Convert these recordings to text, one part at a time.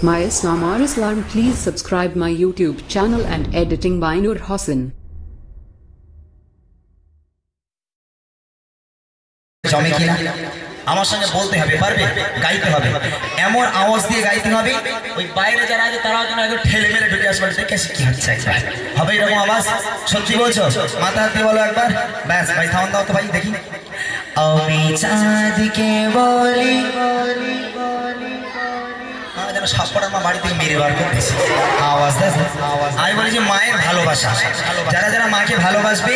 My Islam or Islam, please subscribe my YouTube channel and editing by Nur Hossain. জমে কিনা আমার সঙ্গে বলতে হবে, পারবে, গাইতে হবে, এমন আওয়াজ দিয়ে গাইতে হবে ওই বাইরে যারা আছে তারাও যেন একটু ঠেলে মেরে ঢুকে আসবে, দেখে কি হচ্ছে একবার হবে এরকম আওয়াজ। সত্যি বলছো? মাথা হাত দিয়ে বলো একবার। ব্যাস ভাই থামান দাও তো ভাই দেখি। আমি চাঁদকে বলি যেন সাপড়ার মা বাড়ি থেকে মেরে বার করতেছি আওয়াজ। দেখো আমি বলি যে মায়ের ভালোবাসা, যারা যারা মাকে ভালোবাসবে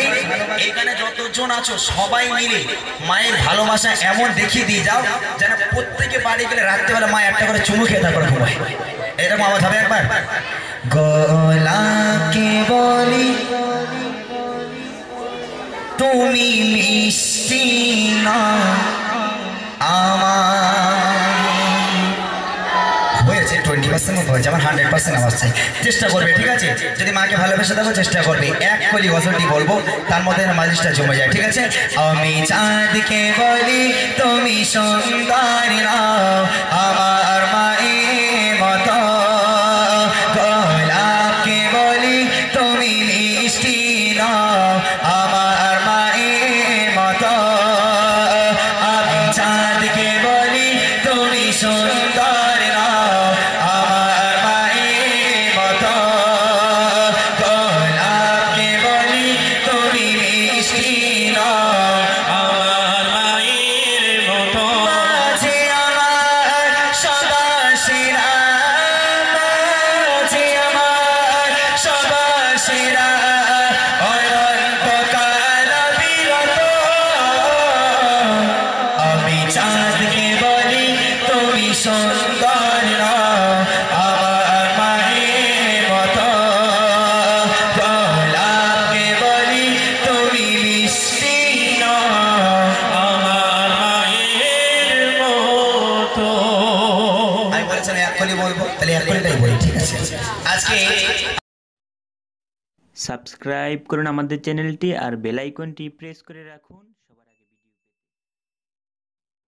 এখানে যতজন আছো সবাই মিলে মায়ের ভালোবাসা এমন দেখিয়ে দিয়ে যাও যেন প্রত্যেকে বাড়ি গেলে রাত্রেবেলা মা একটা করে চুমু খেয়ে তারপরে ঘুমায়। এরকম আওয়াজ হবে একবার। গোলাপকে বলি তুমি মিষ্টি না হয়েছে 20% মতো হয়েছে, আমার 100% আওয়াজ চাই। চেষ্টা করবে, ঠিক আছে? যদি মাকে ভালোবেসে দেবো চেষ্টা করবে। এক কলি গজলটি বলবো, তার মধ্যে মালিশটা জমে যায়, ঠিক আছে? আমি চাঁদকে বলি তুমি সুন্দর নাও আমার মায়ের মতো, গোলাপকে বলি তুমি মিষ্টি নাও আমার মায়ের মতো, আমি চাঁদকে বলি তুমি সুন্দর সুন্দর আমার মায়ের মতো, গোলাপকে বলি তুমি মিষ্টি আমার মায়ের মতো। আমি বলেছিলাম এক কলি বলবো, তাহলে এক কলিটাই বলি, ঠিক আছে? আজকে সাবস্ক্রাইব করুন আমাদের চ্যানেলটি আর বেল আইকনটি প্রেস করে রাখুন।